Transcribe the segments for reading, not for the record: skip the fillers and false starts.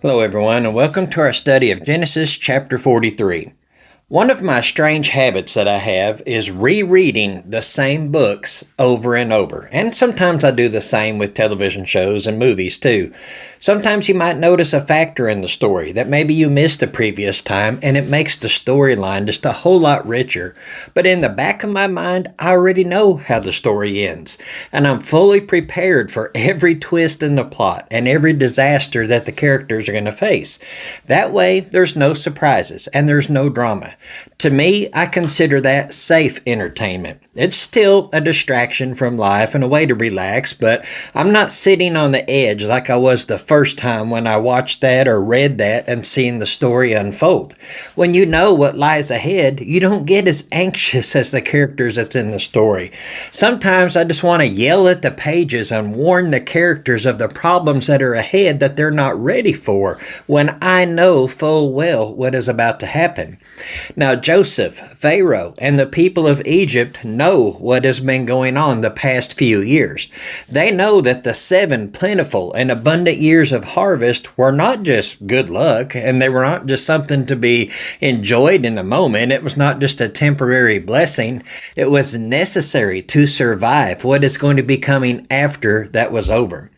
Hello, everyone, and welcome to our study of Genesis chapter 43. One of my strange habits that I have is rereading the same books over and over. And sometimes I do the same with television shows and movies too. Sometimes you might notice a factor in the story that maybe you missed the previous time, and it makes the storyline just a whole lot richer. But in the back of my mind, I already know how the story ends, and I'm fully prepared for every twist in the plot and every disaster that the characters are going to face. That way, there's no surprises and there's no drama. To me, I consider that safe entertainment. It's still a distraction from life and a way to relax, but I'm not sitting on the edge like I was the first time when I watched that or read that and seen the story unfold. When you know what lies ahead, you don't get as anxious as the characters that's in the story. Sometimes I just want to yell at the pages and warn the characters of the problems that are ahead that they're not ready for when I know full well what is about to happen. Now, Joseph, Pharaoh, and the people of Egypt know what has been going on the past few years. They know that the 7 plentiful and abundant years of harvest were not just good luck, and they were not just something to be enjoyed in the moment. It was not just a temporary blessing. It was necessary to survive what is going to be coming after that was over.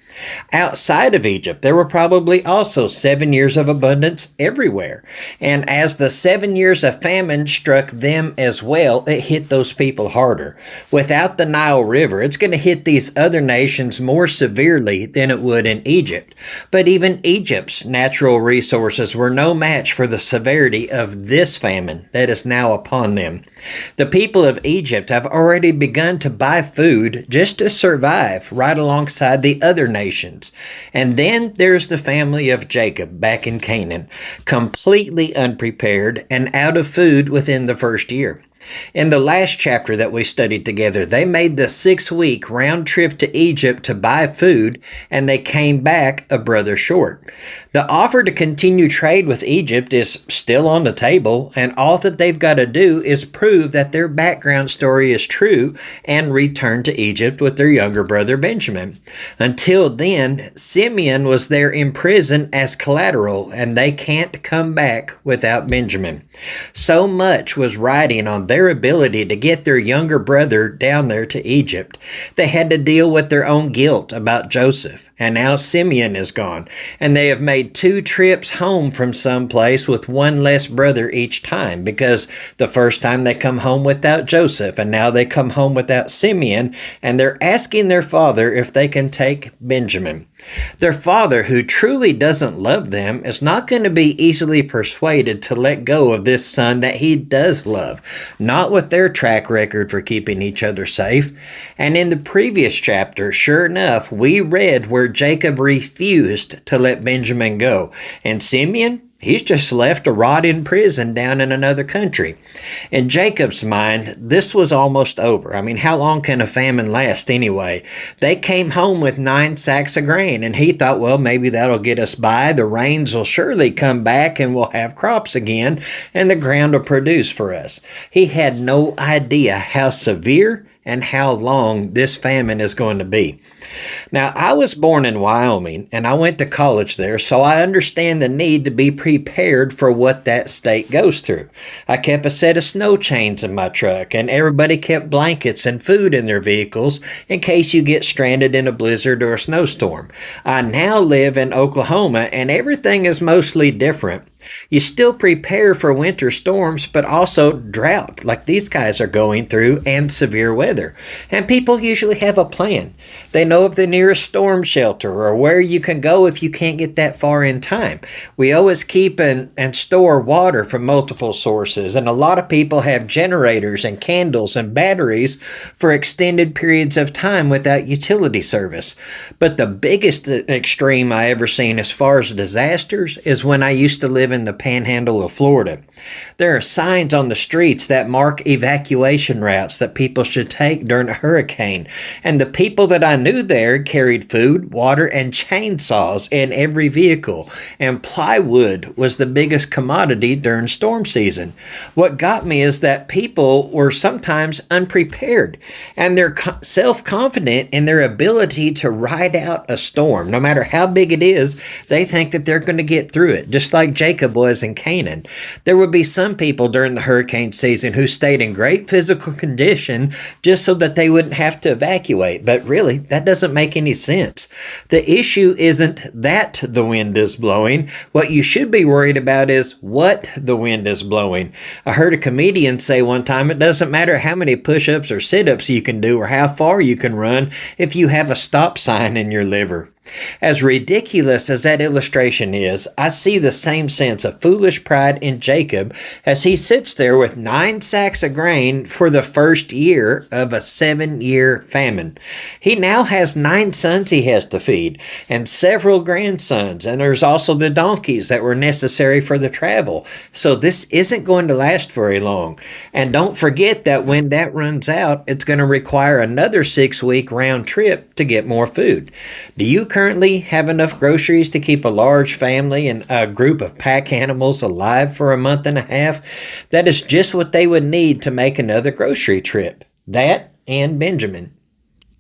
Outside of Egypt, there were probably also 7 years of abundance everywhere. And as the 7 years of famine struck them as well, it hit those people harder. Without the Nile River, it's going to hit these other nations more severely than it would in Egypt. But even Egypt's natural resources were no match for the severity of this famine that is now upon them. The people of Egypt have already begun to buy food just to survive right alongside the other nations. And then there's the family of Jacob back in Canaan, completely unprepared and out of food within the first year. In the last chapter that we studied together, they made the 6-week round trip to Egypt to buy food, and they came back a brother short. The offer to continue trade with Egypt is still on the table, and all that they've got to do is prove that their background story is true and return to Egypt with their younger brother Benjamin. Until then, Simeon was there in prison as collateral, and they can't come back without Benjamin. So much was riding on their ability to get their younger brother down there to Egypt. They had to deal with their own guilt about Joseph, and now Simeon is gone, and they have made 2 trips home from someplace with one less brother each time, because the first time they come home without Joseph, and now they come home without Simeon, and they're asking their father if they can take Benjamin. Their father, who truly doesn't love them, is not going to be easily persuaded to let go of this son that he does love, not with their track record for keeping each other safe. And in the previous chapter, sure enough, we read where Jacob refused to let Benjamin go, and Simeon, he's just left to rot in prison down in another country. In Jacob's mind, this was almost over. I mean, how long can a famine last anyway? They came home with 9 sacks of grain, and he thought, well, maybe that'll get us by. The rains will surely come back, and we'll have crops again, and the ground will produce for us. He had no idea how severe and how long this famine is going to be. Now, I was born in Wyoming, and I went to college there, so I understand the need to be prepared for what that state goes through. I kept a set of snow chains in my truck, and everybody kept blankets and food in their vehicles in case you get stranded in a blizzard or a snowstorm. I now live in Oklahoma, and everything is mostly different. You still prepare for winter storms, but also drought, like these guys are going through, and severe weather. And people usually have a plan. They know of the nearest storm shelter or where you can go if you can't get that far in time. We always keep and store water from multiple sources, and a lot of people have generators and candles and batteries for extended periods of time without utility service. But the biggest extreme I ever seen as far as disasters is when I used to live in the panhandle of Florida. There are signs on the streets that mark evacuation routes that people should take during a hurricane. And the people that I knew there carried food, water, and chainsaws in every vehicle. And plywood was the biggest commodity during storm season. What got me is that people were sometimes unprepared, and they're self-confident in their ability to ride out a storm. No matter how big it is, they think that they're going to get through it, just like Jacob was in Canaan. There would be some people during the hurricane season who stayed in great physical condition just so that they wouldn't have to evacuate. But really, that doesn't make any sense. The issue isn't that the wind is blowing. What you should be worried about is what the wind is blowing. I heard a comedian say one time, it doesn't matter how many push-ups or sit-ups you can do or how far you can run if you have a stop sign in your liver. As ridiculous as that illustration is, I see the same sense of foolish pride in Jacob as he sits there with 9 sacks of grain for the first year of a 7-year famine. He now has 9 sons he has to feed and several grandsons, and there's also the donkeys that were necessary for the travel. So this isn't going to last very long. And don't forget that when that runs out, it's going to require another 6-week round trip to get more food. Do you currently have enough groceries to keep a large family and a group of pack animals alive for a month and a half? That is just what they would need to make another grocery trip. That and Benjamin.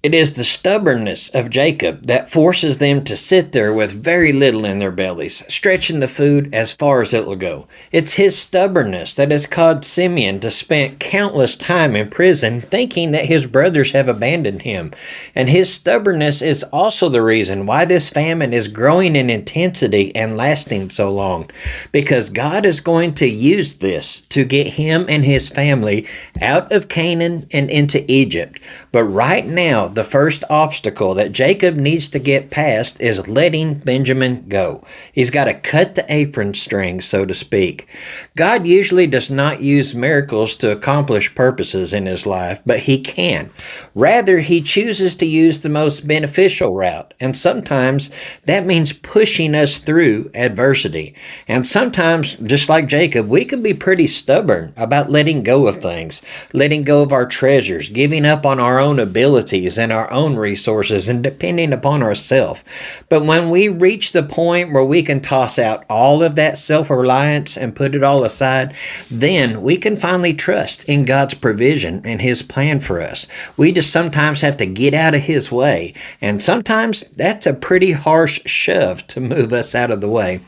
It is the stubbornness of Jacob that forces them to sit there with very little in their bellies, stretching the food as far as it will go. It's his stubbornness that has caused Simeon to spend countless time in prison thinking that his brothers have abandoned him. And his stubbornness is also the reason why this famine is growing in intensity and lasting so long. Because God is going to use this to get him and his family out of Canaan and into Egypt. But right now, the first obstacle that Jacob needs to get past is letting Benjamin go. He's got to cut the apron string, so to speak. God usually does not use miracles to accomplish purposes in his life, but he can. Rather, he chooses to use the most beneficial route, and sometimes that means pushing us through adversity. And sometimes, just like Jacob, we can be pretty stubborn about letting go of things, letting go of our treasures, giving up on our own abilities and our own resources and depending upon ourselves. But when we reach the point where we can toss out all of that self-reliance and put it all aside, then we can finally trust in God's provision and his plan for us. We just sometimes have to get out of his way, and sometimes that's a pretty harsh shove to move us out of the way.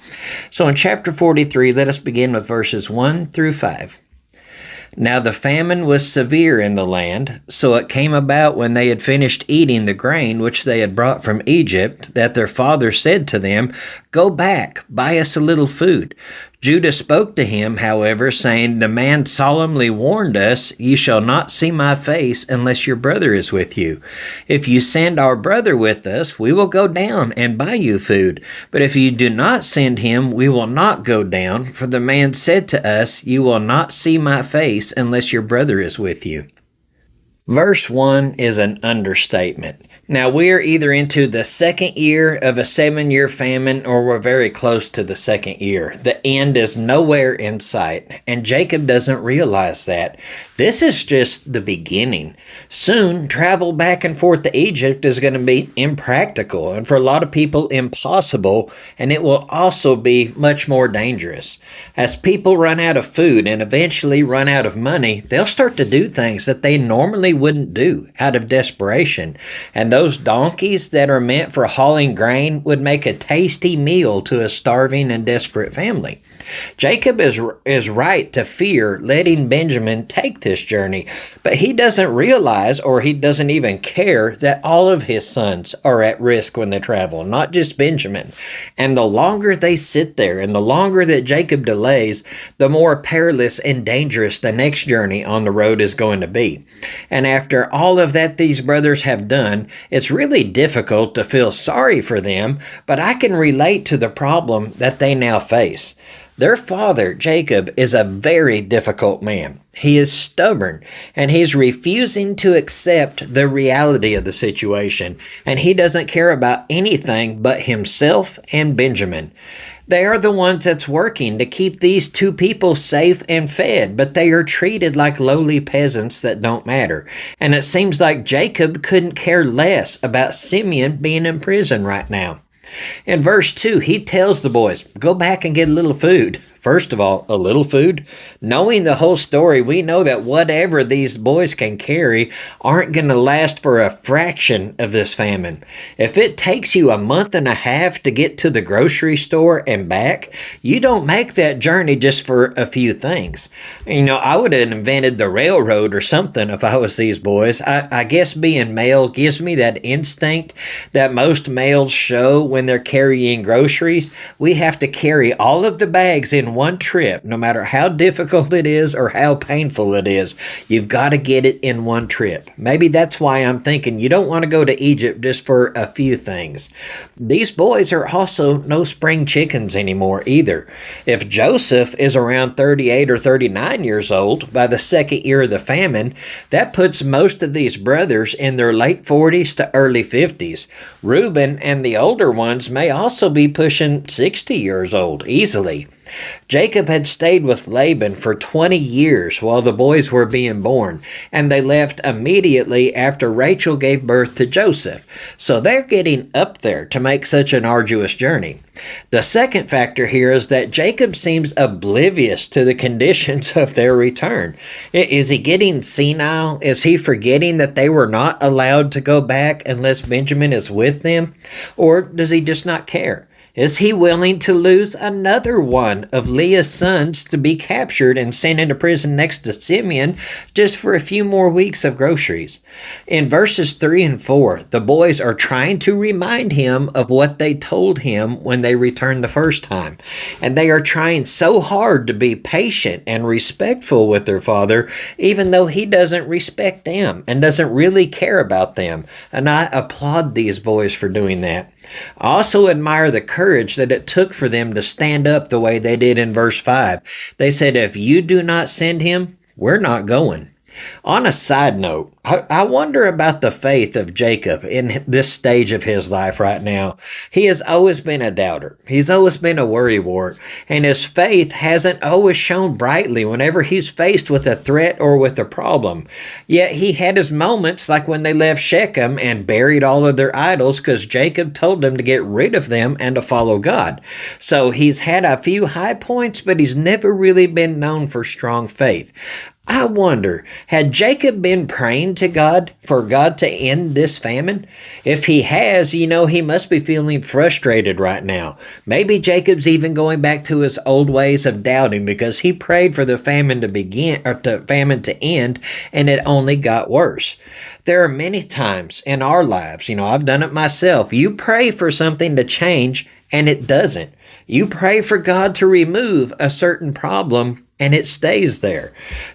So in chapter 43, let us begin with verses 1 through 5. Now the famine was severe in the land, so it came about when they had finished eating the grain which they had brought from Egypt, that their father said to them, "Go back, buy us a little food." Judah spoke to him, however, saying, "The man solemnly warned us, 'You shall not see my face unless your brother is with you. If you send our brother with us, we will go down and buy you food. But if you do not send him, we will not go down. For the man said to us, 'You will not see my face unless your brother is with you.'" Verse 1 is an understatement. Now, we are either into the second year of a 7-year famine, or we're very close to the second year. The end is nowhere in sight, and Jacob doesn't realize that. This is just the beginning. Soon, travel back and forth to Egypt is going to be impractical, and for a lot of people, impossible, and it will also be much more dangerous. As people run out of food and eventually run out of money, they'll start to do things that they normally wouldn't do out of desperation. And those donkeys that are meant for hauling grain would make a tasty meal to a starving and desperate family. Jacob is right to fear letting Benjamin take this journey, but he doesn't realize, or he doesn't even care, that all of his sons are at risk when they travel, not just Benjamin. And the longer they sit there and the longer that Jacob delays, the more perilous and dangerous the next journey on the road is going to be. And after all of that these brothers have done, it's really difficult to feel sorry for them, but I can relate to the problem that they now face. Their father, Jacob, is a very difficult man. He is stubborn, and he's refusing to accept the reality of the situation, and he doesn't care about anything but himself and Benjamin. They are the ones that's working to keep these two people safe and fed, but they are treated like lowly peasants that don't matter. And it seems like Jacob couldn't care less about Simeon being in prison right now. In verse 2, he tells the boys, go back and get a little food. First of all, a little food. Knowing the whole story, we know that whatever these boys can carry aren't going to last for a fraction of this famine. If it takes you a month and a half to get to the grocery store and back, you don't make that journey just for a few things. I would have invented the railroad or something if I was these boys. I guess being male gives me that instinct that most males show when they're carrying groceries. We have to carry all of the bags in one trip, no matter how difficult it is or how painful it is. You've got to get it in one trip. Maybe that's why I'm thinking you don't want to go to Egypt just for a few things. These boys are also no spring chickens anymore either. If Joseph is around 38 or 39 years old by the second year of the famine, that puts most of these brothers in their late 40s to early 50s. Reuben and the older ones may also be pushing 60 years old easily. Jacob had stayed with Laban for 20 years while the boys were being born, and they left immediately after Rachel gave birth to Joseph. So they're getting up there to make such an arduous journey. The second factor here is that Jacob seems oblivious to the conditions of their return. Is he getting senile? Is he forgetting that they were not allowed to go back unless Benjamin is with them? Or does he just not care? Is he willing to lose another one of Leah's sons to be captured and sent into prison next to Simeon just for a few more weeks of groceries? In verses 3 and 4, the boys are trying to remind him of what they told him when they returned the first time. And they are trying so hard to be patient and respectful with their father, even though he doesn't respect them and doesn't really care about them. And I applaud these boys for doing that. I also admire the courage that it took for them to stand up the way they did in verse 5. They said, if you do not send him, we're not going. On a side note, I wonder about the faith of Jacob in this stage of his life right now. He has always been a doubter. He's always been a worrywart, and his faith hasn't always shone brightly whenever he's faced with a threat or with a problem. Yet he had his moments like when they left Shechem and buried all of their idols because Jacob told them to get rid of them and to follow God. So he's had a few high points, but he's never really been known for strong faith. I wonder, had Jacob been praying to God for God to end this famine? If he has, he must be feeling frustrated right now. Maybe Jacob's even going back to his old ways of doubting because he prayed for the famine to begin or the famine to end, and it only got worse. There are many times in our lives, I've done it myself. You pray for something to change and it doesn't. You pray for God to remove a certain problem and it stays there.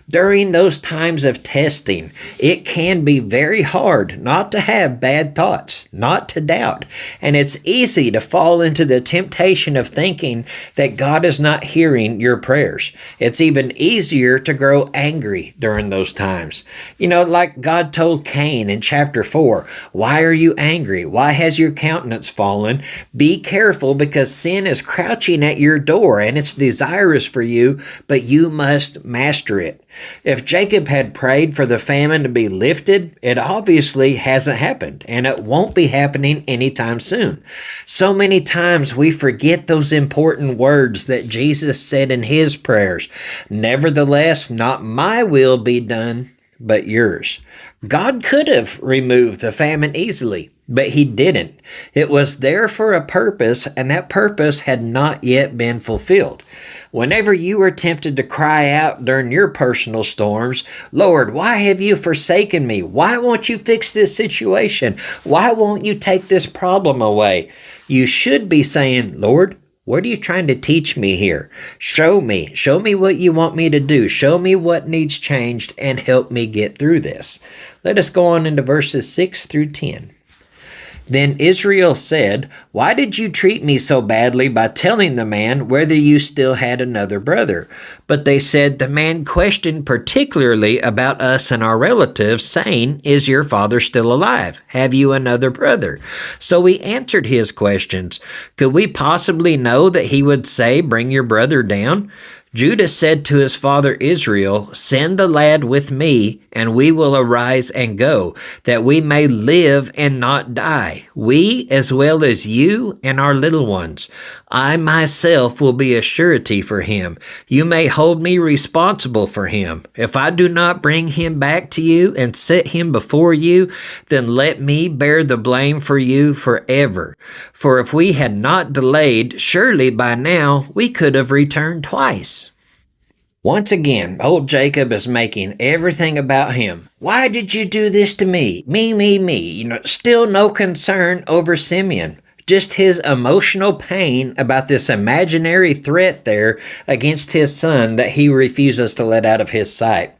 During those times of testing, it can be very hard not to have bad thoughts, not to doubt. And it's easy to fall into the temptation of thinking that God is not hearing your prayers. It's even easier to grow angry during those times. Like God told Cain in chapter 4, why are you angry? Why has your countenance fallen? Be careful because sin is crouching at your door and it's desirous for you, but you must master it. If Jacob had prayed for the famine to be lifted, it obviously hasn't happened, and it won't be happening anytime soon. So many times we forget those important words that Jesus said in his prayers. Nevertheless, not my will be done, but yours. God could have removed the famine easily, but he didn't. It was there for a purpose, and that purpose had not yet been fulfilled. Whenever you are tempted to cry out during your personal storms, Lord, why have you forsaken me? Why won't you fix this situation? Why won't you take this problem away? You should be saying, Lord, what are you trying to teach me here? Show me what you want me to do. Show me what needs changed and help me get through this. Let us go on into verses 6 through 10. Then Israel said, "Why did you treat me so badly by telling the man whether you still had another brother?" But they said, "The man questioned particularly about us and our relatives, saying, 'Is your father still alive? Have you another brother?' So we answered his questions. Could we possibly know that he would say, 'Bring your brother down'?" Judah said to his father Israel, "Send the lad with me, and we will arise and go, that we may live and not die, we as well as you and our little ones. I myself will be a surety for him. You may hold me responsible for him. If I do not bring him back to you and set him before you, then let me bear the blame for you forever. For if we had not delayed, surely by now we could have returned twice." Once again, old Jacob is making everything about him. Why did you do this to me? Me. Still no concern over Simeon. Just his emotional pain about this imaginary threat there against his son that he refuses to let out of his sight.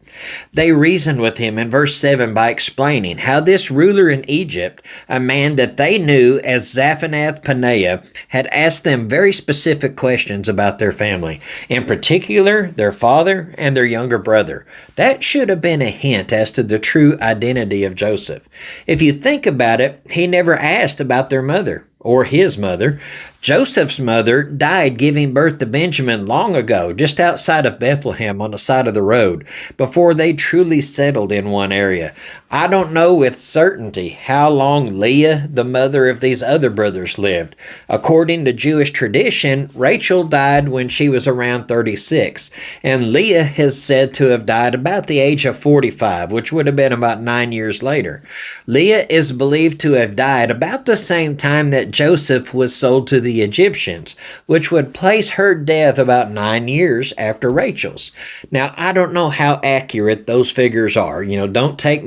They reasoned with him in verse 7 by explaining how this ruler in Egypt, a man that they knew as Zaphanath-Paneah, had asked them very specific questions about their family, in particular their father and their younger brother. That should have been a hint as to the true identity of Joseph. If you think about it, he never asked about their mother or his mother. Joseph's mother died giving birth to Benjamin long ago, just outside of Bethlehem on the side of the road, before they truly settled in one area. I don't know with certainty how long Leah, the mother of these other brothers, lived. According to Jewish tradition, Rachel died when she was around 36, and Leah is said to have died about the age of 45, which would have been about 9 years later. Leah is believed to have died about the same time that Joseph was sold to the Egyptians, which would place her death about 9 years after Rachel's. Now, I don't know how accurate those figures are. Don't take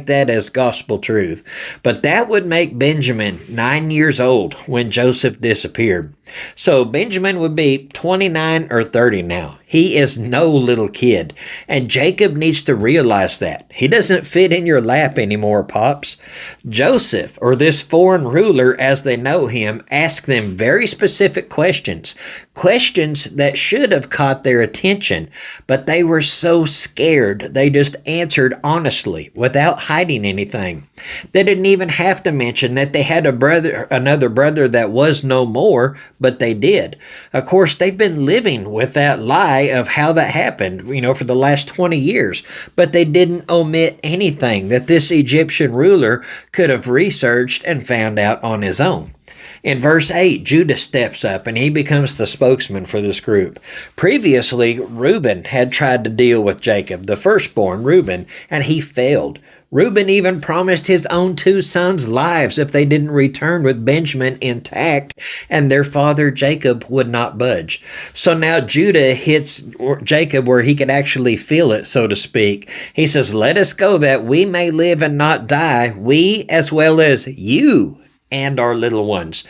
that as gospel truth. But that would make Benjamin 9 years old when Joseph disappeared. So Benjamin would be 29 or 30 now. He is no little kid. And Jacob needs to realize that. He doesn't fit in your lap anymore, Pops. Joseph, or this foreign ruler as they know him, asked them very specific questions. Questions that should have caught their attention. But they were so scared, they just answered honestly, without hiding anything. They didn't even have to mention that they had another brother that was no more, but they did. Of course, they've been living with that lie of how that happened, for the last 20 years. But they didn't omit anything that this Egyptian ruler could have researched and found out on his own. In verse 8, Judah steps up and he becomes the spokesman for this group. Previously, Reuben had tried to deal with Jacob, the firstborn Reuben, and he failed. Reuben even promised his own 2 sons lives if they didn't return with Benjamin intact, and their father Jacob would not budge. So now Judah hits Jacob where he could actually feel it, so to speak. He says, "Let us go that we may live and not die, we as well as you and our little ones."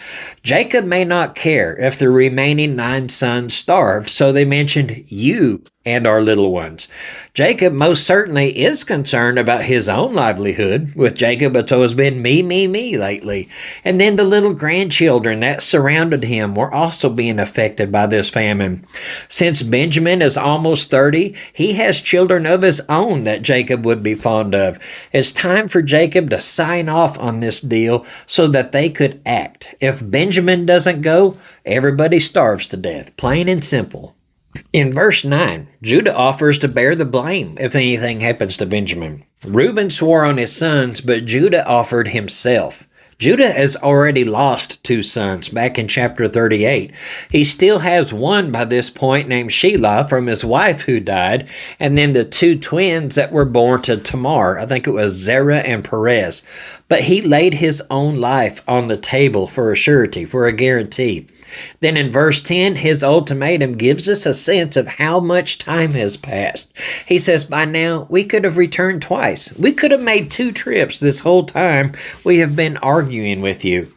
Jacob may not care if the remaining 9 sons starve, so they mentioned you and our little ones. Jacob most certainly is concerned about his own livelihood. With Jacob, it's always been me lately. And then the little grandchildren that surrounded him were also being affected by this famine. Since Benjamin is almost 30, he has children of his own that Jacob would be fond of. It's time for Jacob to sign off on this deal so that they could act. If Benjamin doesn't go, everybody starves to death, plain and simple. In verse 9, Judah offers to bear the blame if anything happens to Benjamin. Reuben swore on his sons, but Judah offered himself. Judah has already lost 2 sons back in chapter 38. He still has one by this point named Shelah from his wife who died, and then the 2 twins that were born to Tamar. I think it was Zerah and Perez. But he laid his own life on the table for a surety, for a guarantee. Then in verse 10, his ultimatum gives us a sense of how much time has passed. He says, by now, we could have returned twice. We could have made 2 trips this whole time we have been arguing with you.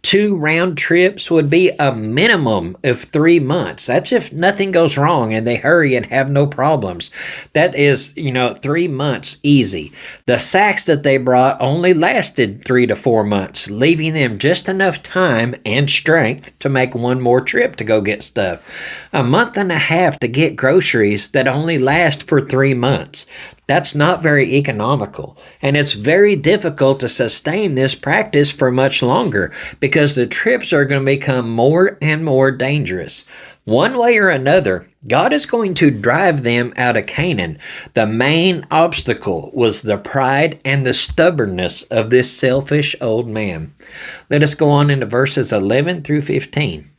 2 round trips would be a minimum of 3 months. That's if nothing goes wrong and they hurry and have no problems. That is, 3 months easy. The sacks that they brought only lasted 3 to 4 months, leaving them just enough time and strength to make one more trip to go get stuff. A month and a half to get groceries that only last for 3 months. That's not very economical, and it's very difficult to sustain this practice for much longer because the trips are going to become more and more dangerous. One way or another, God is going to drive them out of Canaan. The main obstacle was the pride and the stubbornness of this selfish old man. Let us go on into verses 11 through 15.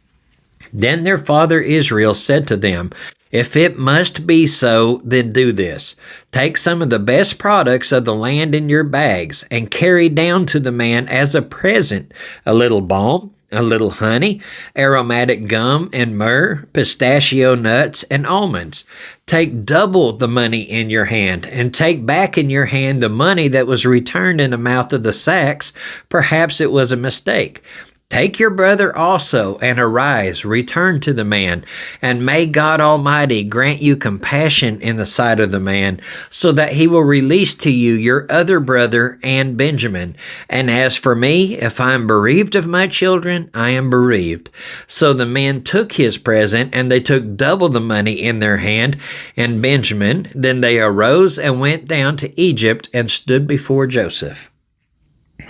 Then their father Israel said to them, "If it must be so, then do this. Take some of the best products of the land in your bags and carry down to the man as a present a little balm, a little honey, aromatic gum and myrrh, pistachio nuts and almonds. Take double the money in your hand, and take back in your hand the money that was returned in the mouth of the sacks. Perhaps it was a mistake. Take your brother also, and arise, return to the man, and may God Almighty grant you compassion in the sight of the man, so that he will release to you your other brother and Benjamin. And as for me, if I am bereaved of my children, I am bereaved." So the men took his present, and they took double the money in their hand and Benjamin. Then they arose and went down to Egypt and stood before Joseph.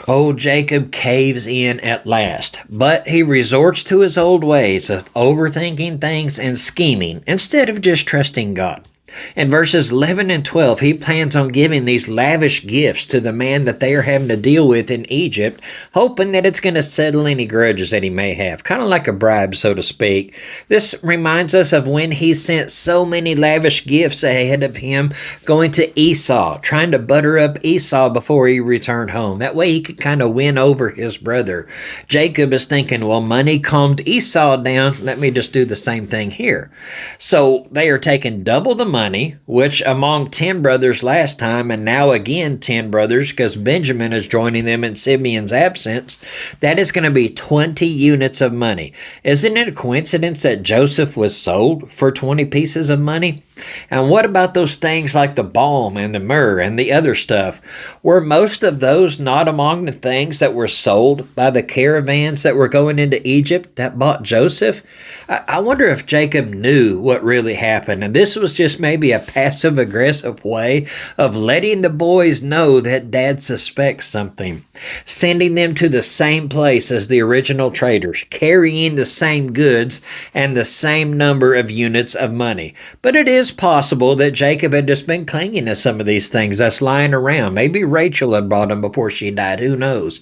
Old Jacob caves in at last, but he resorts to his old ways of overthinking things and scheming instead of just trusting God. In verses 11 and 12, he plans on giving these lavish gifts to the man that they are having to deal with in Egypt, hoping that it's going to settle any grudges that he may have, kind of like a bribe, so to speak. This reminds us of when he sent so many lavish gifts ahead of him going to Esau, trying to butter up Esau before he returned home. That way he could kind of win over his brother. Jacob is thinking, well, money calmed Esau down. Let me just do the same thing here. So they are taking double the money, which among 10 brothers last time, and now again 10 brothers because Benjamin is joining them in Simeon's absence, that is going to be 20 units of money. Isn't it a coincidence that Joseph was sold for 20 pieces of money? And what about those things like the balm and the myrrh and the other stuff? Were most of those not among the things that were sold by the caravans that were going into Egypt that bought Joseph? I wonder if Jacob knew what really happened, and this was just maybe a passive-aggressive way of letting the boys know that Dad suspects something, sending them to the same place as the original traders, carrying the same goods and the same number of units of money. But it is possible that Jacob had just been clinging to some of these things that's lying around. Maybe Rachel had brought them before she died. Who knows?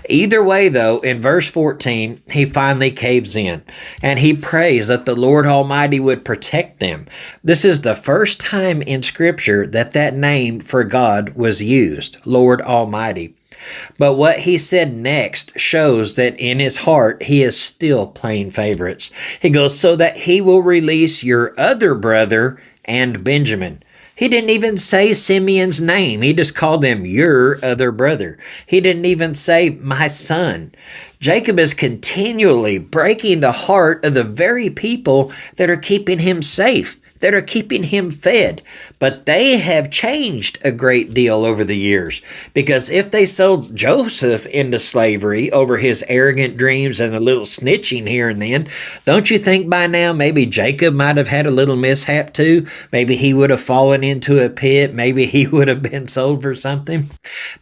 Either way, though, in verse 14, he finally caves in, and he prays that the Lord Almighty would protect them. This is the first time in Scripture that name for God was used, Lord Almighty. But what he said next shows that in his heart he is still playing favorites. He goes, so that he will release your other brother and Benjamin. He didn't even say Simeon's name. He just called him your other brother. He didn't even say my son. Jacob is continually breaking the heart of the very people that are keeping him safe, that are keeping him fed. But they have changed a great deal over the years, because if they sold Joseph into slavery over his arrogant dreams and a little snitching here and then, don't you think by now maybe Jacob might have had a little mishap too? Maybe he would have fallen into a pit. Maybe he would have been sold for something.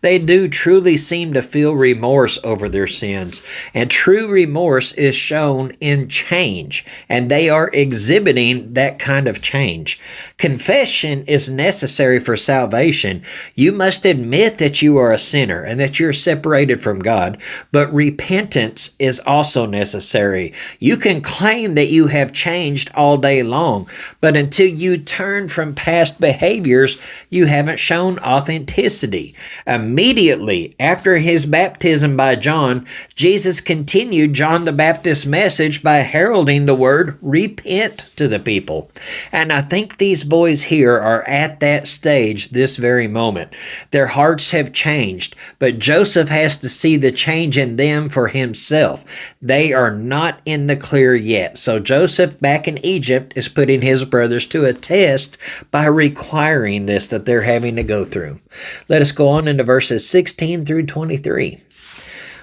They do truly seem to feel remorse over their sins, and true remorse is shown in change, and they are exhibiting that kind of change. Confession is necessary for salvation. You must admit that you are a sinner and that you're separated from God, but repentance is also necessary. You can claim that you have changed all day long, but until you turn from past behaviors, you haven't shown authenticity. Immediately after his baptism by John, Jesus continued John the Baptist's message by heralding the word repent to the people. And I think these boys here are at that stage this very moment. Their hearts have changed, but Joseph has to see the change in them for himself. They are not in the clear yet. So Joseph back in Egypt is putting his brothers to a test by requiring this that they're having to go through. Let us go on into verses 16 through 23.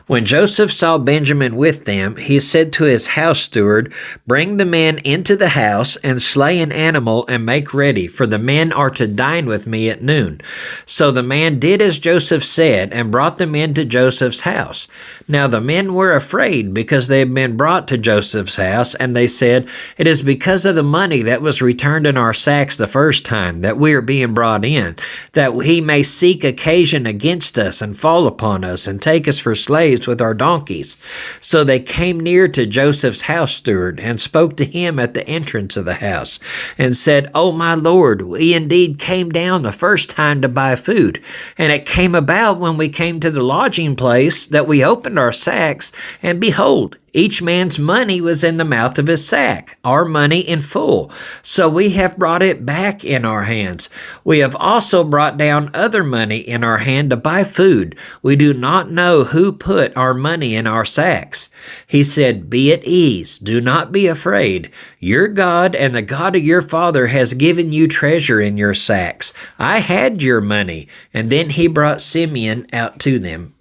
When Joseph saw Benjamin with them, he said to his house steward, "Bring the men into the house and slay an animal and make ready, for the men are to dine with me at noon." So the man did as Joseph said and brought them into Joseph's house. Now the men were afraid because they had been brought to Joseph's house, and they said, "It is because of the money that was returned in our sacks the first time that we are being brought in, that he may seek occasion against us and fall upon us and take us for slaves with our donkeys." So they came near to Joseph's house steward and spoke to him at the entrance of the house and said, "O my lord, we indeed came down the first time to buy food. And it came about when we came to the lodging place that we opened our sacks, and behold, each man's money was in the mouth of his sack, our money in full. So we have brought it back in our hands. We have also brought down other money in our hand to buy food. We do not know who put our money in our sacks." He said, "Be at ease. Do not be afraid. Your God and the God of your father has given you treasure in your sacks. I had your money." And then he brought Simeon out to them.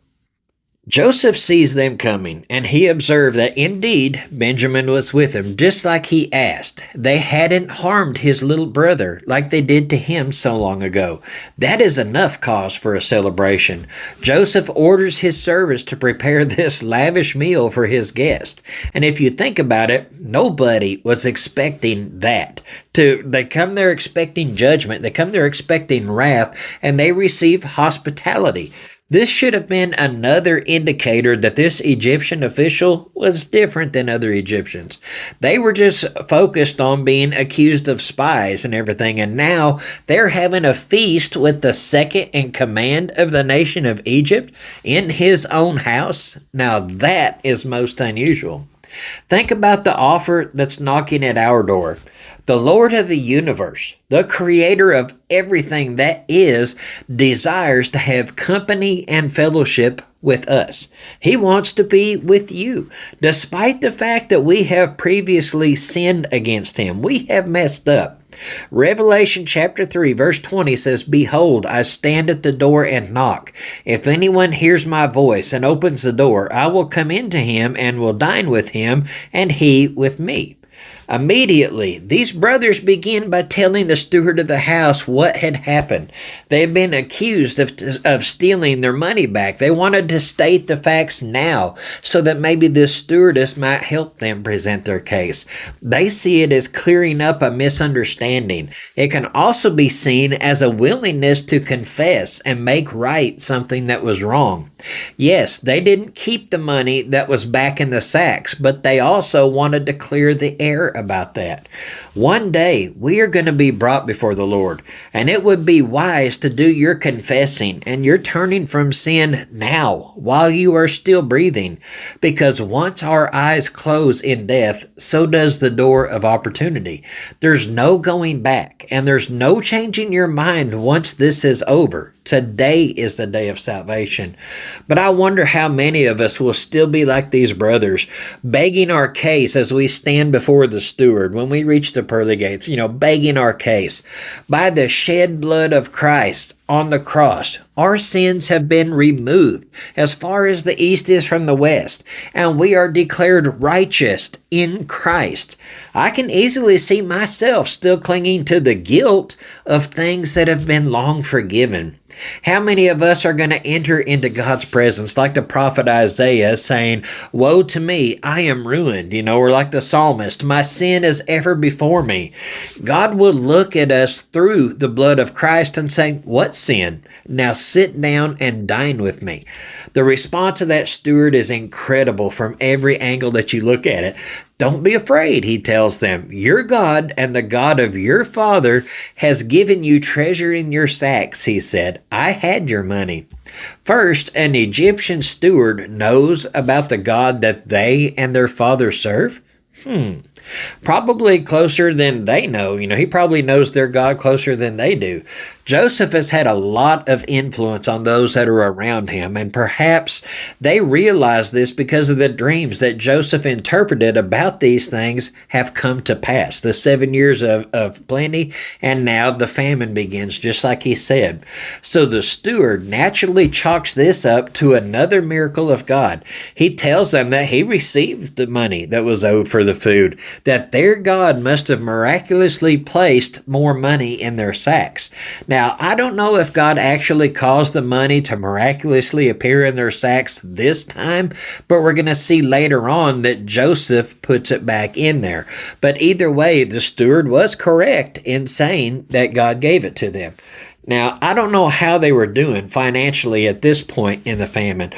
Joseph sees them coming, and he observed that indeed Benjamin was with him, just like he asked. They hadn't harmed his little brother like they did to him so long ago. That is enough cause for a celebration. Joseph orders his servants to prepare this lavish meal for his guest. And if you think about it, nobody was expecting that. They come there expecting judgment. They come there expecting wrath, and they receive hospitality. This should have been another indicator that this Egyptian official was different than other Egyptians. They were just focused on being accused of spies and everything, and now they're having a feast with the second in command of the nation of Egypt in his own house. Now that is most unusual. Think about the offer that's knocking at our door. The Lord of the universe, the creator of everything that is, desires to have company and fellowship with us. He wants to be with you. Despite the fact that we have previously sinned against him, we have messed up. Revelation chapter 3 verse 20 says, "Behold, I stand at the door and knock. If anyone hears my voice and opens the door, I will come into him and will dine with him, and he with me." Immediately, these brothers begin by telling the steward of the house what had happened. They had been accused of stealing their money back. They wanted to state the facts now so that maybe this stewardess might help them present their case. They see it as clearing up a misunderstanding. It can also be seen as a willingness to confess and make right something that was wrong. Yes, they didn't keep the money that was back in the sacks, but they also wanted to clear the air about that. One day, we are going to be brought before the Lord, and it would be wise to do your confessing and your turning from sin now, while you are still breathing, because once our eyes close in death, so does the door of opportunity. There's no going back, and there's no changing your mind once this is over. Today is the day of salvation. But I wonder how many of us will still be like these brothers, begging our case as we stand before the steward when we reach the pearly gates, begging our case. By the shed blood of Christ on the cross, our sins have been removed as far as the east is from the west, and we are declared righteous in Christ. I can easily see myself still clinging to the guilt of things that have been long forgiven. How many of us are going to enter into God's presence like the prophet Isaiah saying, "Woe to me, I am ruined," or like the psalmist, "My sin is ever before me." God will look at us through the blood of Christ and say, "What sin? Now sit down and dine with me." The response of that steward is incredible from every angle that you look at it. "Don't be afraid," he tells them. "Your God and the God of your father has given you treasure in your sacks," he said. "I had your money." First, an Egyptian steward knows about the God that they and their father serve. Probably closer than they know. He probably knows their God closer than they do. Joseph has had a lot of influence on those that are around him, and perhaps they realize this because of the dreams that Joseph interpreted about these things have come to pass. The 7 years of plenty, and now the famine begins, just like he said. So the steward naturally chalks this up to another miracle of God. He tells them that he received the money that was owed for the food, that their God must have miraculously placed more money in their sacks. Now, I don't know if God actually caused the money to miraculously appear in their sacks this time, but we're going to see later on that Joseph puts it back in there. But either way, the steward was correct in saying that God gave it to them. Now, I don't know how they were doing financially at this point in the famine.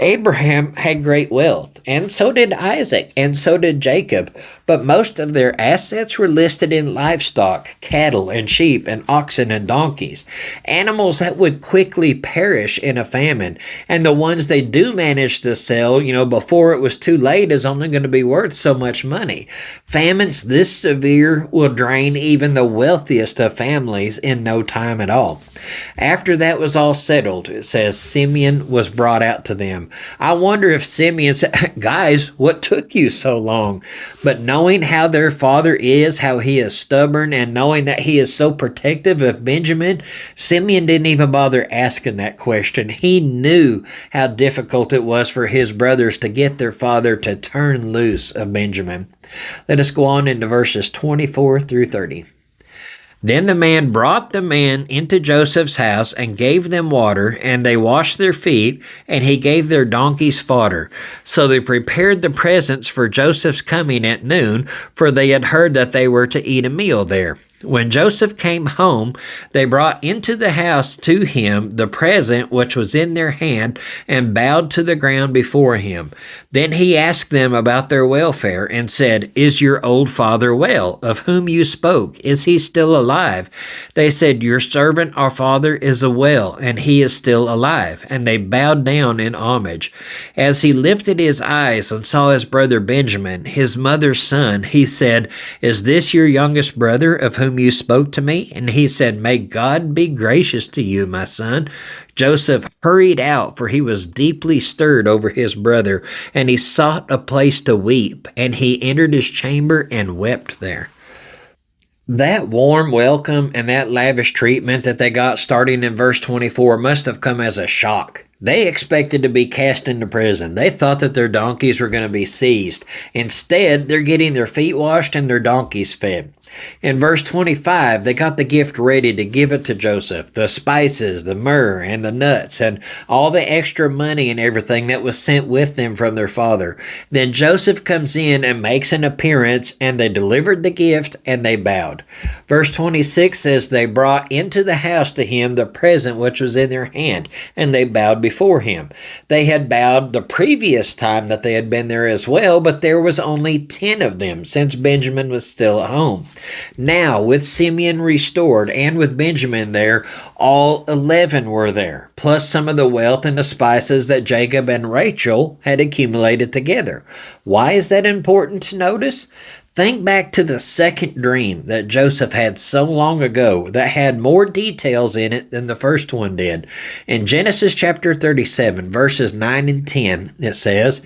Abraham had great wealth, and so did Isaac, and so did Jacob, but most of their assets were listed in livestock, cattle and sheep and oxen and donkeys, animals that would quickly perish in a famine, and the ones they do manage to sell, before it was too late is only going to be worth so much money. Famines this severe will drain even the wealthiest of families in no time at all. After that was all settled, it says Simeon was brought out to them. I wonder if Simeon said, guys, what took you so long? But knowing how their father is, how he is stubborn, and knowing that he is so protective of Benjamin, Simeon didn't even bother asking that question. He knew how difficult it was for his brothers to get their father to turn loose of Benjamin. Let us go on into verses 24 through 30. Then the man brought the men into Joseph's house and gave them water, and they washed their feet, and he gave their donkeys fodder. So they prepared the presents for Joseph's coming at noon, for they had heard that they were to eat a meal there. When Joseph came home, they brought into the house to him the present which was in their hand, and bowed to the ground before him. Then he asked them about their welfare, and said, Is your old father well, of whom you spoke? Is he still alive? They said, Your servant our father is well, and he is still alive. And they bowed down in homage. As he lifted his eyes and saw his brother Benjamin, his mother's son, he said, Is this your youngest brother, of whom you spoke to me? And he said, May God be gracious to you, my son. Joseph hurried out, for he was deeply stirred over his brother, and he sought a place to weep, and he entered his chamber and wept there. That warm welcome and that lavish treatment that they got starting in verse 24 must have come as a shock. They expected to be cast into prison. They thought that their donkeys were going to be seized. Instead, they're getting their feet washed and their donkeys fed. In verse 25, they got the gift ready to give it to Joseph, the spices, the myrrh, and the nuts, and all the extra money and everything that was sent with them from their father. Then Joseph comes in and makes an appearance, and they delivered the gift, and they bowed. Verse 26 says, They brought into the house to him the present which was in their hand, and they bowed before him. They had bowed the previous time that they had been there as well, but there was only 10 of them, since Benjamin was still at home. Now, with Simeon restored and with Benjamin there, all 11 were there, plus some of the wealth and the spices that Jacob and Rachel had accumulated together. Why is that important to notice? Think back to the second dream that Joseph had so long ago that had more details in it than the first one did. In Genesis chapter 37, verses 9 and 10, it says,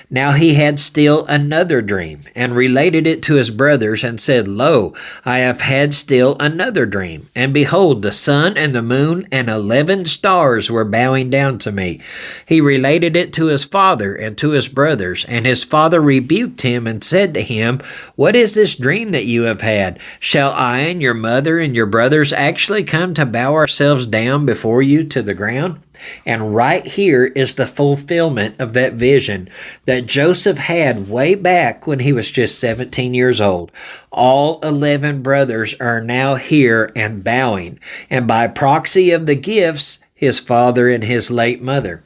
Now he had still another dream, and related it to his brothers, and said, Lo, I have had still another dream. And behold, the sun and the moon and 11 stars were bowing down to me. He related it to his father and to his brothers, and his father rebuked him and said to him, What is this dream that you have had? Shall I and your mother and your brothers actually come to bow ourselves down before you to the ground? And right here is the fulfillment of that vision that Joseph had way back when he was just 17 years old. All 11 brothers are now here and bowing, and by proxy of the gifts, his father and his late mother.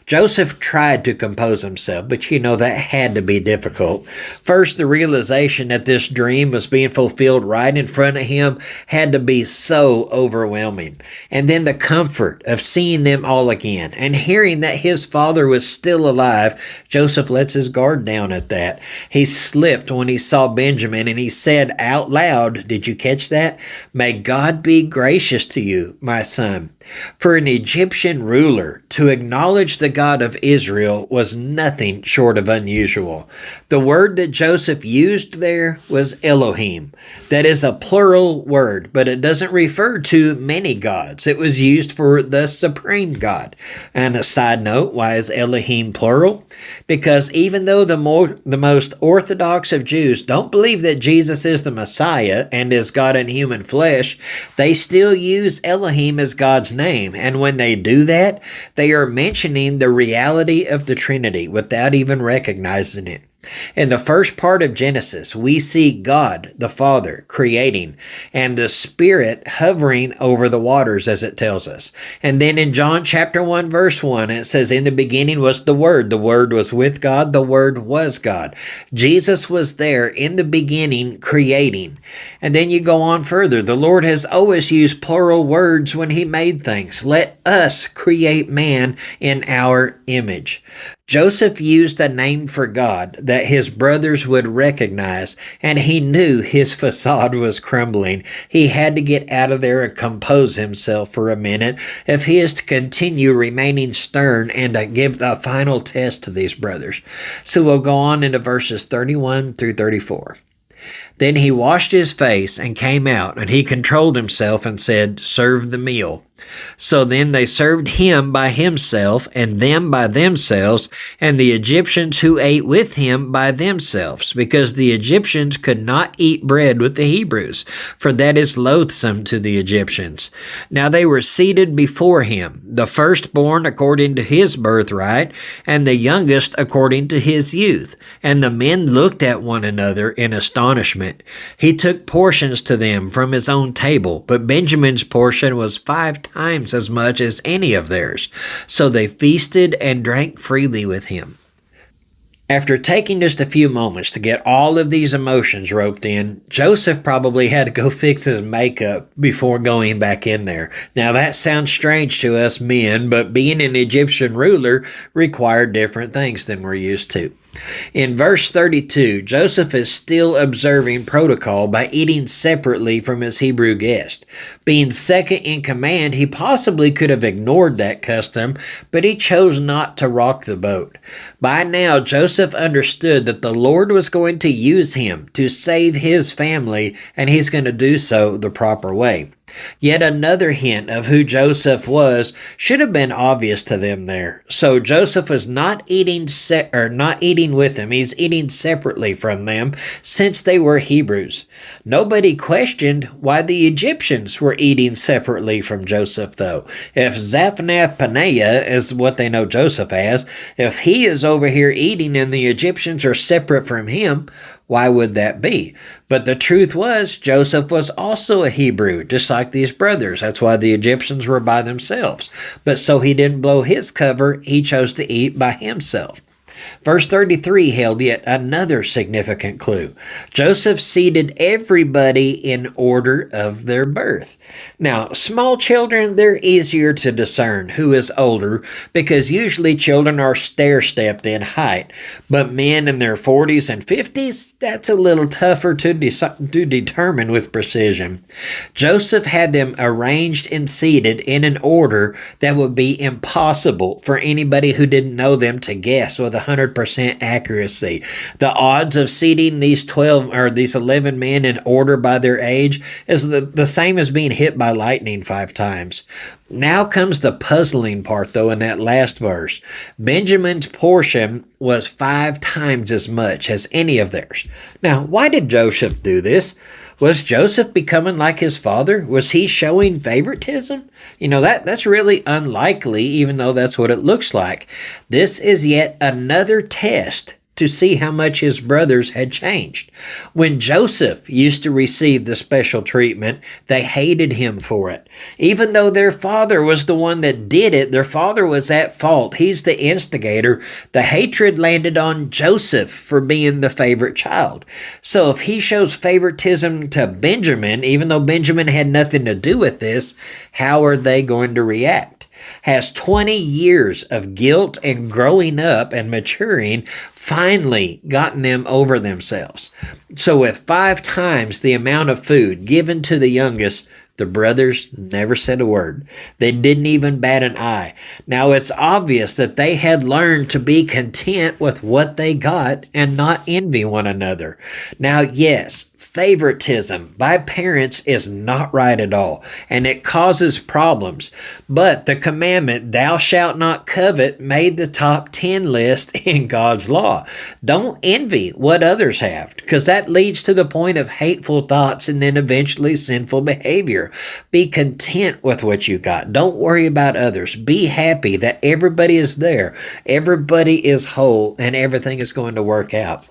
Joseph tried to compose himself, but that had to be difficult. First, the realization that this dream was being fulfilled right in front of him had to be so overwhelming. And then the comfort of seeing them all again and hearing that his father was still alive. Joseph lets his guard down at that. He slipped when he saw Benjamin, and he said out loud, did you catch that? May God be gracious to you, my son. For an Egyptian ruler to acknowledge the God of Israel was nothing short of unusual. The word that Joseph used there was Elohim. That is a plural word, but it doesn't refer to many gods. It was used for the supreme God. And a side note, why is Elohim plural? Because even though the most orthodox of Jews don't believe that Jesus is the Messiah and is God in human flesh, they still use Elohim as God's name. And when they do that, they are mentioning the reality of the Trinity without even recognizing it. In the first part of Genesis, we see God, the Father, creating, and the Spirit hovering over the waters, as it tells us. And then in John chapter 1, verse 1, it says, in the beginning was the Word was with God, the Word was God. Jesus was there in the beginning creating. And then you go on further. The Lord has always used plural words when He made things. Let us create man in our image. Joseph used a name for God that his brothers would recognize, and he knew his facade was crumbling. He had to get out of there and compose himself for a minute if he is to continue remaining stern and to give the final test to these brothers. So we'll go on into verses 31 through 34. Then he washed his face and came out, and he controlled himself and said, serve the meal. So then they served him by himself, and them by themselves, and the Egyptians who ate with him by themselves, because the Egyptians could not eat bread with the Hebrews, for that is loathsome to the Egyptians. Now they were seated before him, the firstborn according to his birthright, and the youngest according to his youth. And the men looked at one another in astonishment. He took portions to them from his own table, but Benjamin's portion was 5 times as much as any of theirs. So they feasted and drank freely with him. After taking just a few moments to get all of these emotions roped in, Joseph probably had to go fix his makeup before going back in there. Now that sounds strange to us men, but being an Egyptian ruler required different things than we're used to. In verse 32, Joseph is still observing protocol by eating separately from his Hebrew guest. Being second in command, he possibly could have ignored that custom, but he chose not to rock the boat. By now, Joseph understood that the Lord was going to use him to save his family, and he's going to do so the proper way. Yet another hint of who Joseph was should have been obvious to them there. So Joseph was not eating with them. He's eating separately from them since they were Hebrews. Nobody questioned why the Egyptians were eating separately from Joseph, though. If Zaphnath-Paneah is what they know Joseph as, if he is over here eating and the Egyptians are separate from him, why would that be? But the truth was, Joseph was also a Hebrew, just like these brothers. That's why the Egyptians were by themselves. But so he didn't blow his cover, he chose to eat by himself. Verse 33 held yet another significant clue. Joseph seated everybody in order of their birth. Now, small children, they're easier to discern who is older because usually children are stair-stepped in height. But men in their 40s and 50s, that's a little tougher to determine with precision. Joseph had them arranged and seated in an order that would be impossible for anybody who didn't know them to guess with 100% accuracy. The odds of seating these 11 men in order by their age is the same as being hit by lightning 5 times. Now comes the puzzling part, though, in that last verse. Benjamin's portion was 5 times as much as any of theirs. Now, why did Joseph do this? Was Joseph becoming like his father? Was he showing favoritism? That's really unlikely, even though that's what it looks like. This is yet another test to see how much his brothers had changed. When Joseph used to receive the special treatment, they hated him for it. Even though their father was the one that did it, their father was at fault. He's the instigator. The hatred landed on Joseph for being the favorite child. So if he shows favoritism to Benjamin, even though Benjamin had nothing to do with this, how are they going to react? Has 20 years of guilt and growing up and maturing finally gotten them over themselves? So with 5 times the amount of food given to the youngest, the brothers never said a word. They didn't even bat an eye. Now it's obvious that they had learned to be content with what they got and not envy one another. Now, yes, favoritism by parents is not right at all, and it causes problems. But the commandment, thou shalt not covet, made the top 10 list in God's law. Don't envy what others have, because that leads to the point of hateful thoughts and then eventually sinful behavior. Be content with what you got. Don't worry about others. Be happy that everybody is there, everybody is whole, and everything is going to work out.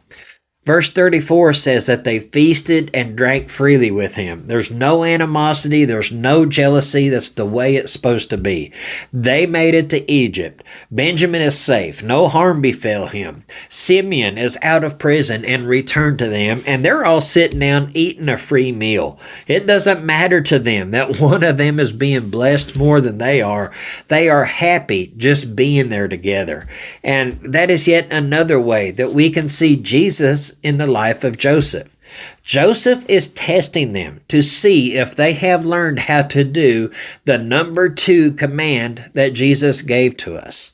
Verse 34 says that they feasted and drank freely with him. There's no animosity. There's no jealousy. That's the way it's supposed to be. They made it to Egypt. Benjamin is safe. No harm befell him. Simeon is out of prison and returned to them, and they're all sitting down eating a free meal. It doesn't matter to them that one of them is being blessed more than they are. They are happy just being there together. And that is yet another way that we can see Jesus in the life of Joseph. Joseph is testing them to see if they have learned how to do the number 2 command that Jesus gave to us.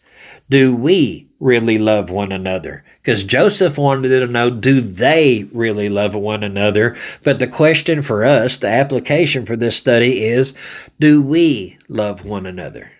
Do we really love one another? Because Joseph wanted to know, do they really love one another? But the question for us, the application for this study is, do we love one another?